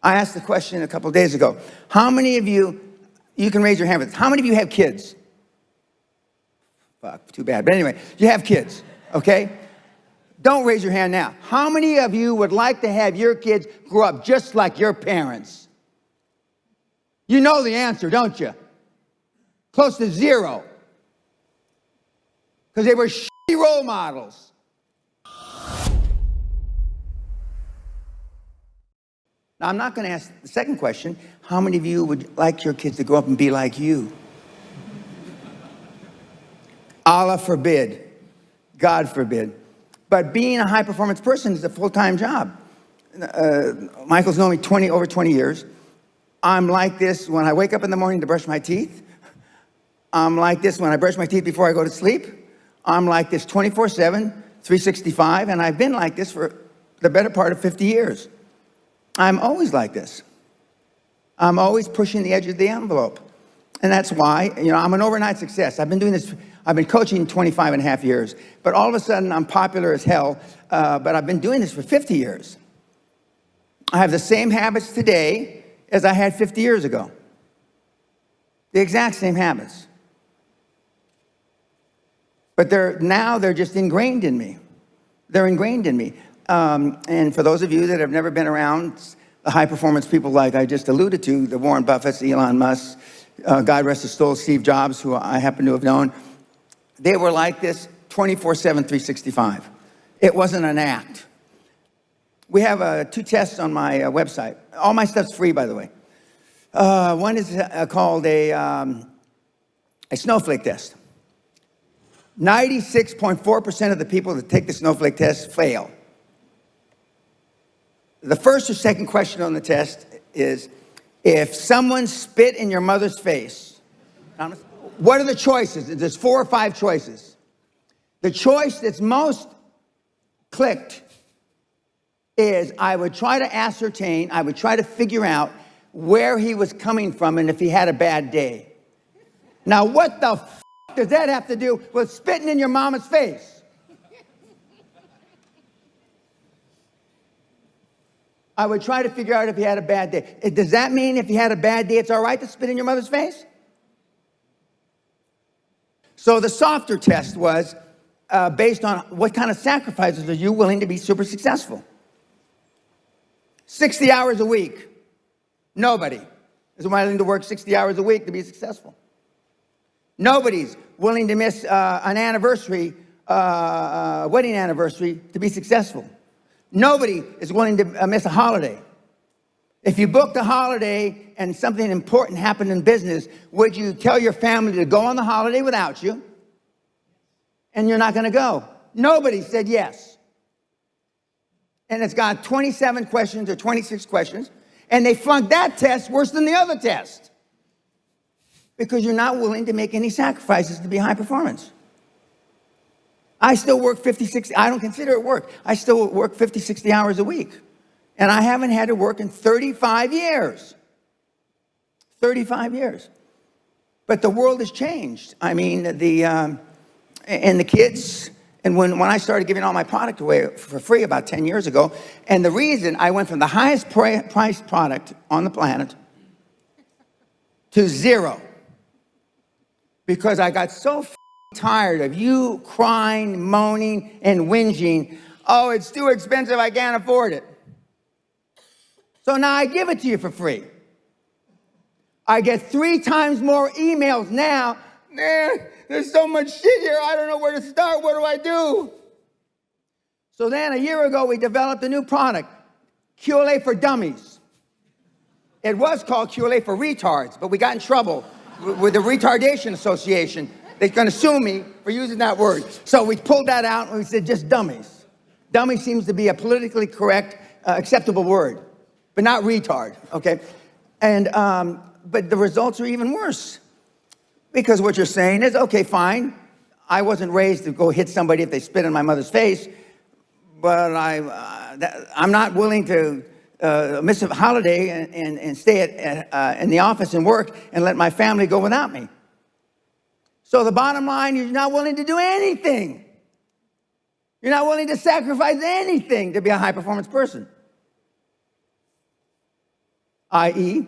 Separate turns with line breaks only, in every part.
I asked the question a couple of days ago. How many of you can raise your hand with this. How many of you have kids? Fuck, too bad. But anyway, you have kids, okay? Don't raise your hand now. How many of you would like to have your kids grow up just like your parents? You know the answer, don't you? Close to zero. Because they were shitty role models. Now, I'm not going to ask the second question. How many of you would like your kids to grow up and be like you? Allah forbid. God forbid. But being a high-performance person is a full-time job. Michael's known me over 20 years. I'm like this when I wake up in the morning to brush my teeth. I'm like this when I brush my teeth before I go to sleep. I'm like this 24/7, 365, and I've been like this for the better part of 50 years. I'm always like this. I'm always pushing the edge of the envelope. And that's why, I'm an overnight success. I've been doing this, I've been coaching 25 and a half years, but all of a sudden I'm popular as hell, but I've been doing this for 50 years. I have the same habits today as I had 50 years ago. The exact same habits. But they're just ingrained in me. They're ingrained in me. And for those of you that have never been around the high-performance people like I just alluded to, the Warren Buffetts, Elon Musk, God rest his soul, Steve Jobs, who I happen to have known, they were like this 24/7, 365. It wasn't an act. We have 2 tests on my website. All my stuff's free, by the way. One is called a Snowflake Test. 96.4% of the people that take the Snowflake Test fail. The first or second question on the test is, if someone spit in your mother's face, what are the choices? There's 4 or 5 choices. The choice that's most clicked is I would try to figure out where he was coming from and if he had a bad day. Now, what the f does that have to do with spitting in your mama's face? I would try to figure out if he had a bad day. Does that mean if he had a bad day, it's all right to spit in your mother's face? So the softer test was based on what kind of sacrifices are you willing to be super successful? 60 hours a week. Nobody is willing to work 60 hours a week to be successful. Nobody's willing to miss an anniversary, wedding anniversary, to be successful. Nobody is willing to miss a holiday. If you booked a holiday and something important happened in business, would you tell your family to go on the holiday without you? And you're not going to go. Nobody said yes. And it's got 27 questions or 26 questions, and they flunked that test worse than the other test because you're not willing to make any sacrifices to be high performance. I still work 50, 60, I don't consider it work. I still work 50, 60 hours a week. And I haven't had to work in 35 years. 35 years. But the world has changed. I mean, and the kids, and when I started giving all my product away for free about 10 years ago, and the reason I went from the highest priced product on the planet to 0, because I got so tired of you crying, moaning, and whinging. Oh, it's too expensive, I can't afford it. So now I give it to you for free. I get 3 times more emails now. Man, there's so much shit here, I don't know where to start, what do I do? So then a year ago, we developed a new product, QLA for Dummies. It was called QLA for Retards, but we got in trouble with the Retardation Association. They're going to sue me for using that word. So we pulled that out and we said just dummies. Dummy seems to be a politically correct, acceptable word, but not retard, okay? And, but the results are even worse. Because what you're saying is, okay, fine, I wasn't raised to go hit somebody if they spit in my mother's face, but I'm not willing to miss a holiday and stay in the office and work and let my family go without me. So the bottom line, you're not willing to do anything. You're not willing to sacrifice anything to be a high-performance person. i.e.,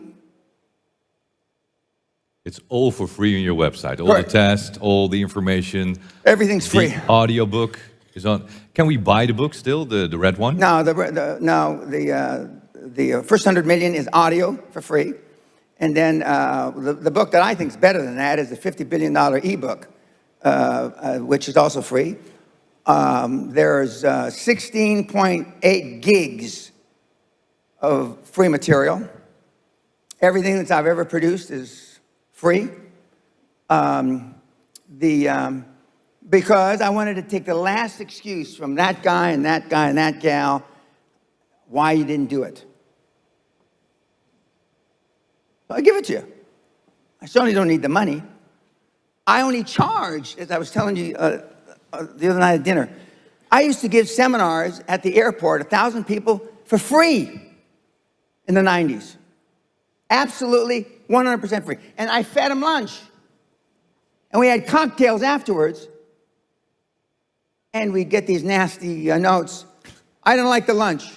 It's all for free on your website. All
Correct.
the tests, all the information.
everything's free.
The audiobook is on. Can we buy the book still, the red one?
No, the first 100 million is audio for free. And then the book that I think is better than that is the $50 billion ebook, which is also free. There's 16.8 gigs of free material. Everything that I've ever produced is free. Because I wanted to take the last excuse from that guy and that guy and that gal why you didn't do it. So I give it to you. I certainly don't need the money. I only charge, as I was telling you the other night at dinner, I used to give seminars at the airport, 1,000 people, for free in the 90s. Absolutely 100% free. And I fed them lunch. And we had cocktails afterwards. And we get these nasty notes. I didn't like the lunch.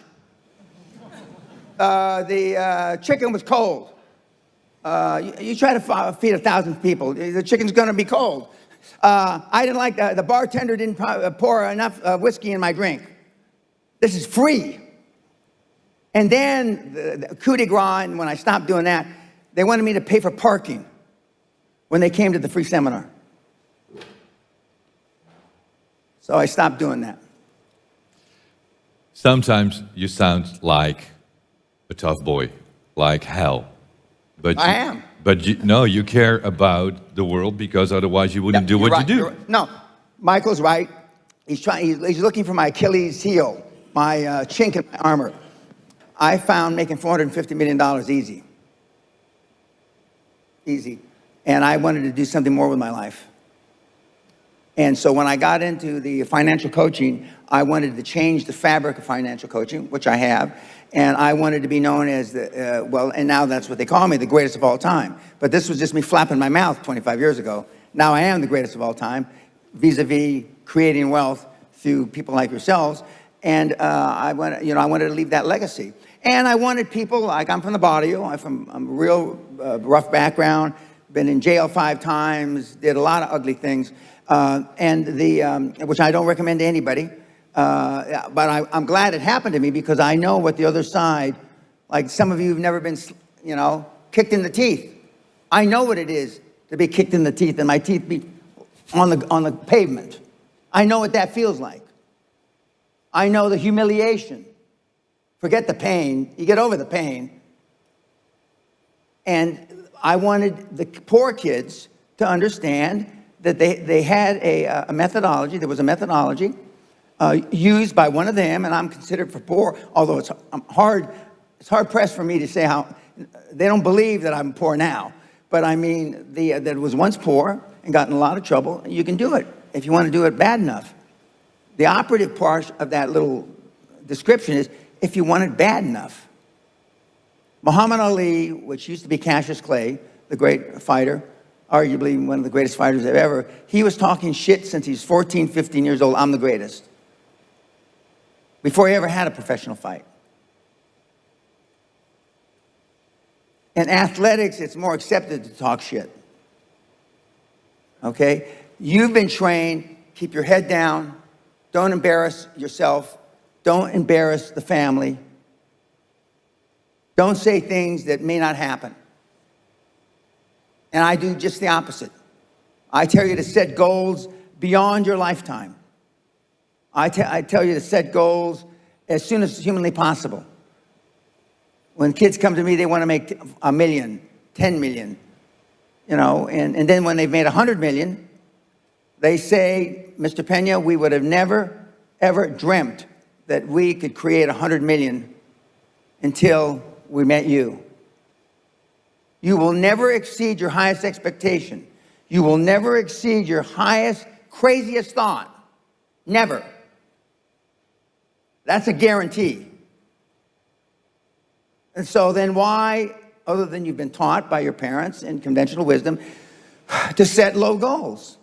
The chicken was cold. You try to feed 1,000 people. The chicken's going to be cold. I didn't like the bartender didn't pour enough whiskey in my drink. This is free. And then the coup de grace, and when I stopped doing that, they wanted me to pay for parking when they came to the free seminar. So I stopped doing that.
Sometimes you sound like a tough boy, like hell. But
I am.
But you care about the world, because otherwise you wouldn't do what
right,
you do.
Right. No, Michael's right. He's looking for my Achilles heel, my chink in my armor. I found making $450 million easy. Easy. And I wanted to do something more with my life. And so when I got into the financial coaching, I wanted to change the fabric of financial coaching, which I have. And I wanted to be known as and now that's what they call me, the greatest of all time. But this was just me flapping my mouth 25 years ago. Now I am the greatest of all time, vis-a-vis creating wealth through people like yourselves. And I wanted to leave that legacy. And I wanted people, like I'm from the barrio, I'm a real rough background, been in jail 5 times, did a lot of ugly things, which I don't recommend to anybody. But I'm glad it happened to me, because I know what the other side, like some of you have never been, kicked in the teeth. I know what it is to be kicked in the teeth and my teeth be on the pavement. I know what that feels like. I know the humiliation. Forget the pain. You get over the pain. And I wanted the poor kids to understand that they had a methodology. There was a methodology used by one of them, and I'm considered for poor, although it's hard pressed for me to say how they don't believe that I'm poor now. But I mean, that was once poor and got in a lot of trouble. You can do it if you want to do it bad enough. The operative part of that little description is if you want it bad enough. Muhammad Ali, which used to be Cassius Clay, the great fighter, arguably one of the greatest fighters ever, he was talking shit since he was 14, 15 years old, I'm the greatest, before he ever had a professional fight. In athletics, it's more accepted to talk shit. Okay? You've been trained, keep your head down, don't embarrass yourself, don't embarrass the family, don't say things that may not happen. And I do just the opposite. I tell you to set goals beyond your lifetime. I tell you to set goals as soon as humanly possible. When kids come to me, they want to make $1 million, 10 million, and then when they've made 100 million, they say, Mr. Pena, we would have never, ever dreamt that we could create 100 million until we met you. You will never exceed your highest expectation. You will never exceed your highest, craziest thought. Never. That's a guarantee. And so then why, other than you've been taught by your parents in conventional wisdom, to set low goals?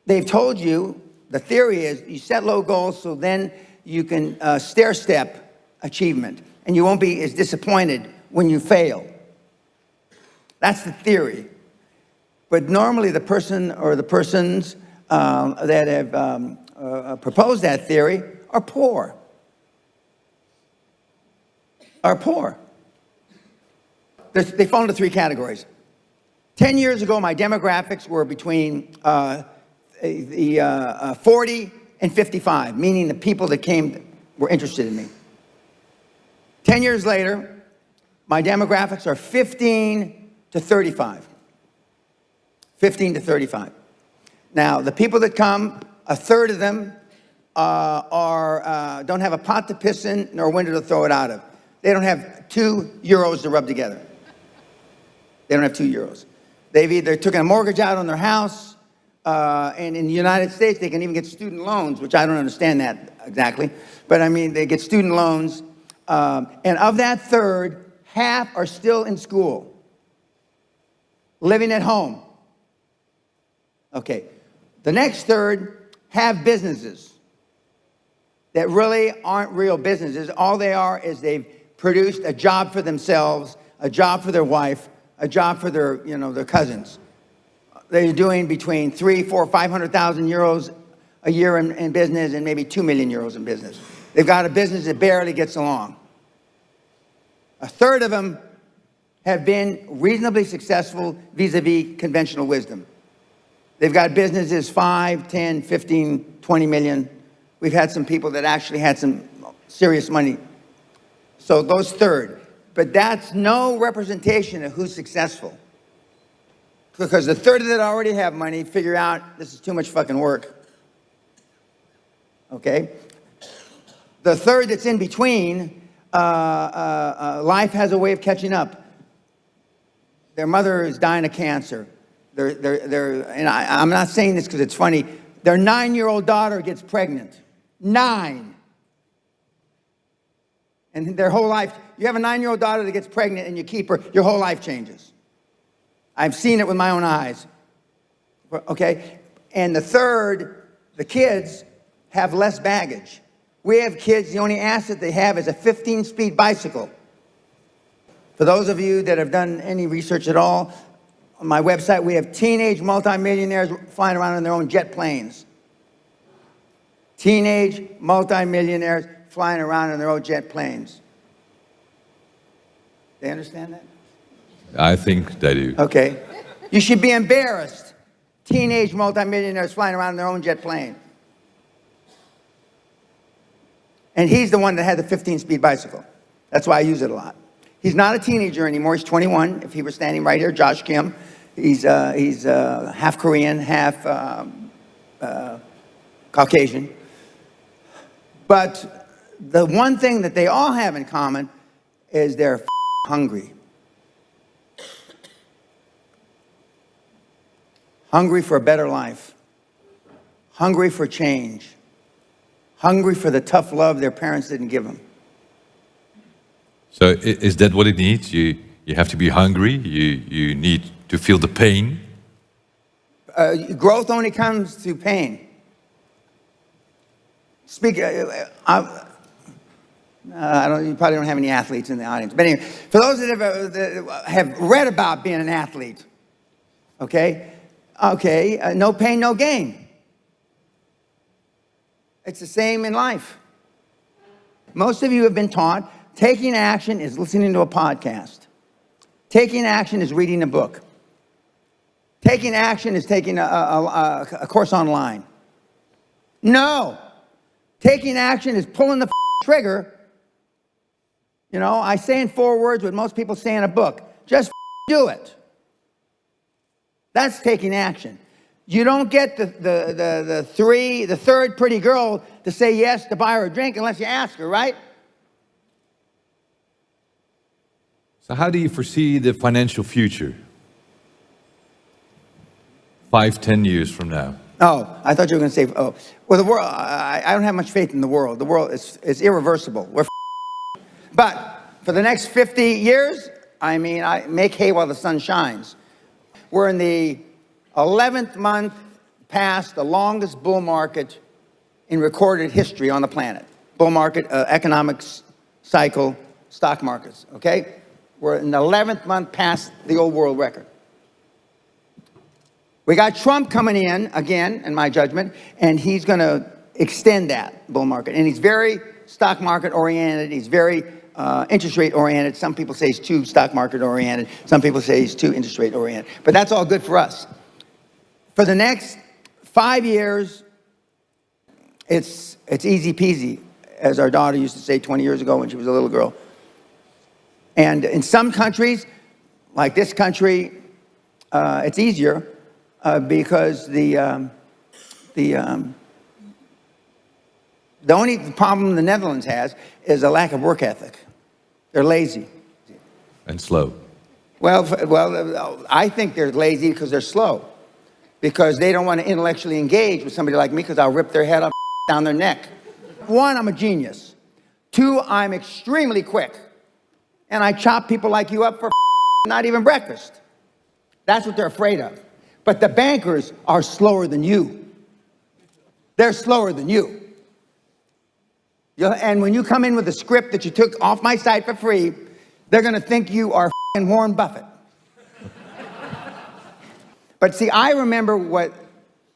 They've told you, the theory is you set low goals so then you can stair-step achievement, and you won't be as disappointed when you fail. That's the theory. But normally the person or the persons that have proposed that theory are poor. They fall into three categories. 10 years ago, my demographics were between 40 and 55, meaning the people that came were interested in me. 10 years later, my demographics are 15 to 35. 15 to 35. Now, the people that come, a third of them don't have a pot to piss in nor a window to throw it out of. They don't have €2 to rub together. They don't have €2. They've either taken a mortgage out on their house, and in the United States, they can even get student loans, which I don't understand that exactly. But I mean, they get student loans. And of that third, half are still in school, living at home. Okay. The next third have businesses that really aren't real businesses. All they are is they've produced a job for themselves, a job for their wife, a job for their, their cousins. They're doing between 300,000, 400,000, 500,000 euros a year in business and maybe 2 million euros in business. They've got a business that barely gets along. A third of them have been reasonably successful vis-a-vis conventional wisdom. They've got businesses 5, 10, 15, 20 million. We've had some people that actually had some serious money. So those third. But that's no representation of who's successful. Because the third that already have money figure out this is too much fucking work. Okay? The third that's in between, life has a way of catching up. Their mother is dying of cancer. And I'm not saying this because it's funny. Their 9-year-old daughter gets pregnant. 9. And their whole life, you have a 9-year-old daughter that gets pregnant and you keep her, your whole life changes. I've seen it with my own eyes. Okay? And the third, the kids have less baggage. We have kids, the only asset they have is a 15-speed bicycle. For those of you that have done any research at all, on my website, we have teenage multimillionaires flying around in their own jet planes. Teenage multimillionaires flying around in their own jet planes. They understand that?
I think they do.
Okay. You should be embarrassed. Teenage multimillionaires flying around in their own jet plane. And he's the one that had the 15-speed bicycle. That's why I use it a lot. He's not a teenager anymore. He's 21. If he were standing right here, Josh Kim. He's half Korean, half Caucasian. But the one thing that they all have in common is they're hungry. Hungry for a better life. Hungry for change. Hungry for the tough love their parents didn't give them.
So is that what it needs? You have to be hungry. You need to feel the pain.
Growth only comes through pain. You probably don't have any athletes in the audience. But anyway, for those that have read about being an athlete, no pain, no gain. It's the same in life. Most of you have been taught taking action is listening to a podcast. Taking action is reading a book. Taking action is taking a course online. No. Taking action is pulling the trigger. I say in 4 words what most people say in a book. Just do it. That's taking action. You don't get the third pretty girl to say yes to buy her a drink unless you ask her, right?
So how do you foresee the financial future? 5, 10 years from now?
Oh, I thought you were going to say, well, the world, I don't have much faith in the world. The world is irreversible. But for the next 50 years, I make hay while the sun shines. We're in the 11th month past the longest bull market in recorded history on the planet. Bull market, economics, cycle, stock markets, okay? We're in the 11th month past the old world record. We got Trump coming in again, in my judgment, and he's going to extend that bull market. And he's very stock market oriented. He's very interest rate oriented. Some people say he's too stock market oriented. Some people say he's too interest rate oriented. But that's all good for us. For the next 5 years, it's easy peasy, as our daughter used to say 20 years ago when she was a little girl. And in some countries, like this country, it's easier because the only problem the Netherlands has is a lack of work ethic. They're lazy.
And slow.
Well, I think they're lazy because they're slow. Because they don't want to intellectually engage with somebody like me because I'll rip their head off down their neck. One, I'm a genius. Two, I'm extremely quick. And I chop people like you up for not even breakfast. That's what they're afraid of. But the bankers are slower than you. They're slower than you. And when you come in with a script that you took off my site for free, they're going to think you are Warren Buffett. But see, I remember what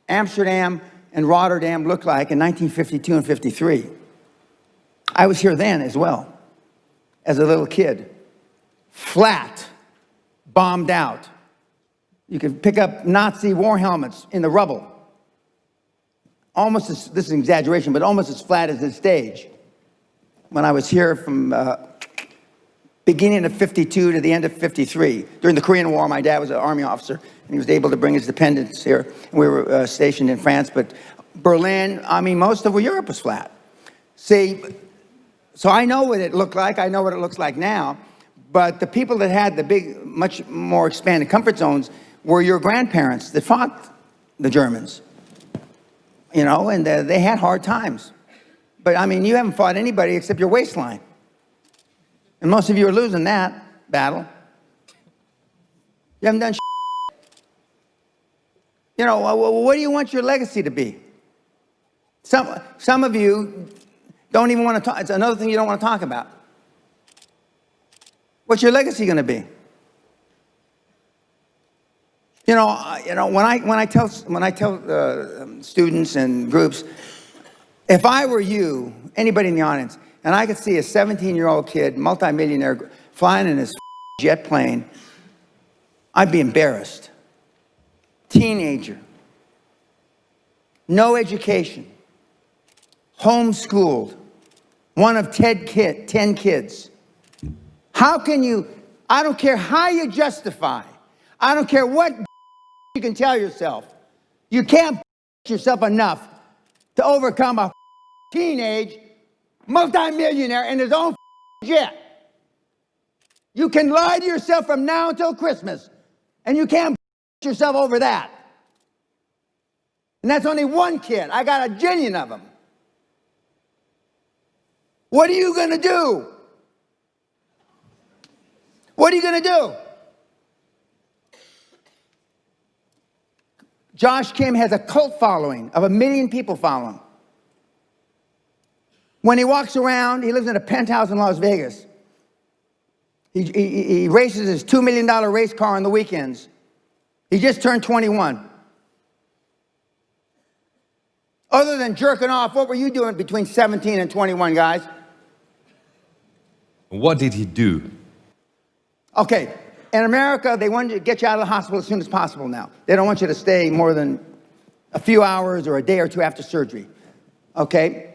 Amsterdam and Rotterdam looked like in 1952 and 53. I was here then as well, as a little kid. Flat, bombed out. You could pick up Nazi war helmets in the rubble. Almost as, this is an exaggeration, but almost as flat as this stage. When I was here from beginning of 52 to the end of 53. During the Korean War, my dad was an army officer, and he was able to bring his dependents here. We were stationed in France, but Berlin, I mean, most of Europe was flat. See, so I know what it looked like. I know what it looks like now. But the people that had the big, much more expanded comfort zones were your grandparents that fought the Germans. You know, and they had hard times. But, I mean, you haven't fought anybody except your waistline. And most of you are losing that battle. You haven't done shit. You know, what do you want your legacy to be? Some of you don't even want to talk. It's another thing you don't want to talk about. What's your legacy going to be? You know, when I tell students and groups, if I were you, anybody in the audience, and I could see a 17-year-old kid, multimillionaire, flying in his jet plane, I'd be embarrassed. Teenager, no education, homeschooled, one of 10 kids. How can you, I don't care how you justify, I don't care what you can tell yourself, you can't yourself enough to overcome a teenage multimillionaire in his own jet. You can lie to yourself from now until Christmas, and you can't yourself over that. And that's only one kid. I got a jillion of them. What are you going to do? What are you going to do? Josh Kim has a cult following of 1 million people follow him. When he walks around, he lives in a penthouse in Las Vegas. He races his $2 million race car on the weekends. He just turned 21. Other than jerking off, what were you doing between 17 and 21, guys?
What did he do?
Okay, in America, they want to get you out of the hospital as soon as possible now. They don't want you to stay more than a few hours or a day or two after surgery, okay?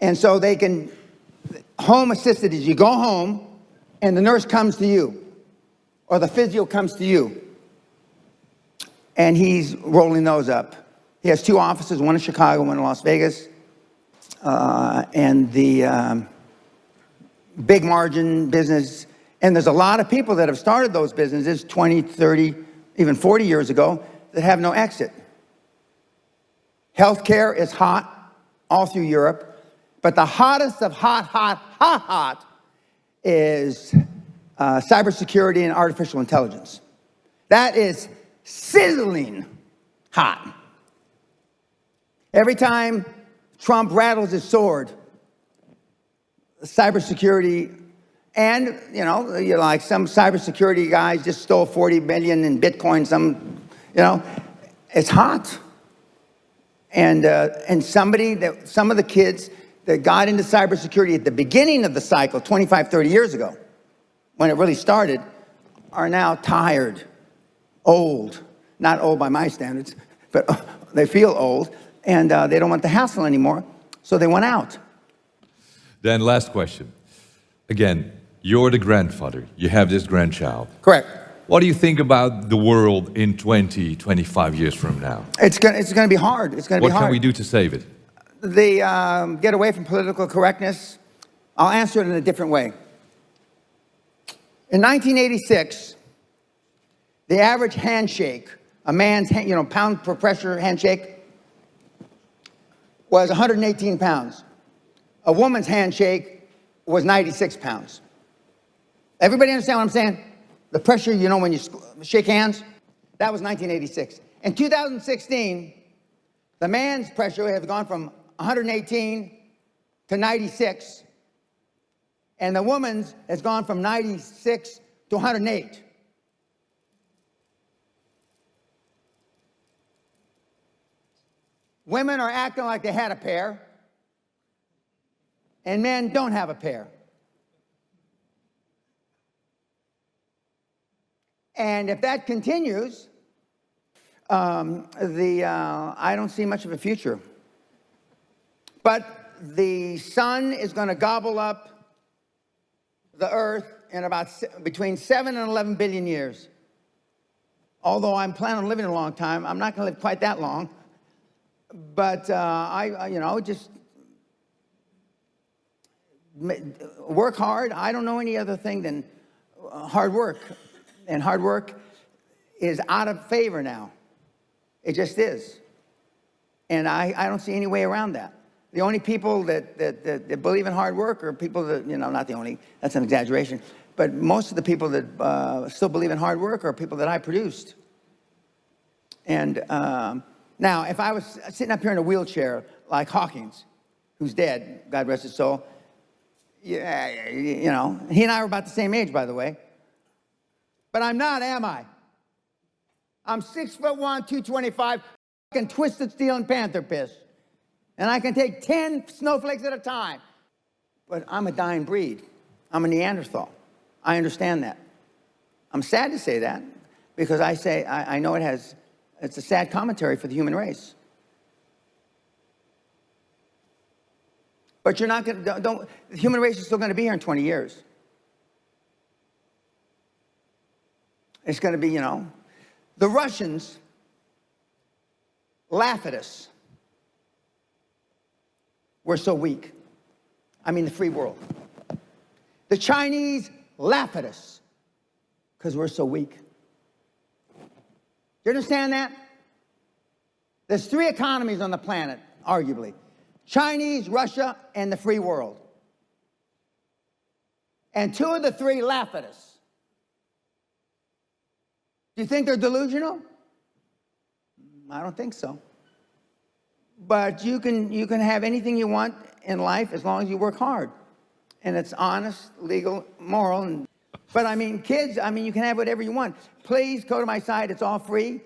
And so they can, home assisted is you go home and the nurse comes to you or the physio comes to you and he's rolling those up. He has 2 offices, one in Chicago, one in Las Vegas. And the big margin business. And there's a lot of people that have started those businesses 20, 30, even 40 years ago that have no exit. Healthcare is hot all through Europe. But the hottest of hot is cybersecurity and artificial intelligence. That is sizzling hot. Every time Trump rattles his sword, cybersecurity And, you know, you're like some cybersecurity guys just stole 40 million in Bitcoin, it's hot. And some of the kids that got into cybersecurity at the beginning of the cycle, 25, 30 years ago, when it really started, are now tired, old. Not old by my standards, but they feel old, and they don't want the hassle anymore, so they went out.
Then last question. Again, you're the grandfather. You have this grandchild.
Correct.
What do you think about the world in 20, 25 years from now?
It's gonna be hard. It's gonna be hard.
What can we do to save it?
Get away from political correctness. I'll answer it in a different way. In 1986, the average handshake, a man's pound per pressure handshake, was 118 pounds. A woman's handshake was 96 pounds. Everybody understand what I'm saying? The pressure, when you shake hands, that was 1986. In 2016, the man's pressure has gone from 118 to 96, and the woman's has gone from 96 to 108. Women are acting like they had a pair, and men don't have a pair. And if that continues, I don't see much of a future. But the sun is going to gobble up the earth in about between 7 and 11 billion years. Although I'm planning on living a long time, I'm not going to live quite that long. But just work hard. I don't know any other thing than hard work. And hard work is out of favor now. It just is. And I don't see any way around that. The only people that believe in hard work are people that, not the only, that's an exaggeration, but most of the people that still believe in hard work are people that I produced. And now, if I was sitting up here in a wheelchair like Hawkins, who's dead, God rest his soul, he and I were about the same age, by the way. But I'm not, am I? I'm 6'1", 225, fucking twisted steel and panther piss. And I can take 10 snowflakes at a time. But I'm a dying breed. I'm a Neanderthal. I understand that. I'm sad to say that, because I know it's a sad commentary for the human race. But you're not gonna, the human race is still gonna be here in 20 years. It's going to be, the Russians laugh at us. We're so weak. I mean, the free world. The Chinese laugh at us because we're so weak. Do you understand that? There's 3 economies on the planet, arguably. Chinese, Russia, and the free world. And 2 of the 3 laugh at us. Do you think they're delusional? I don't think so. But you can have anything you want in life as long as you work hard. And it's honest, legal, moral. But I mean, kids, you can have whatever you want. Please go to my site. It's all free.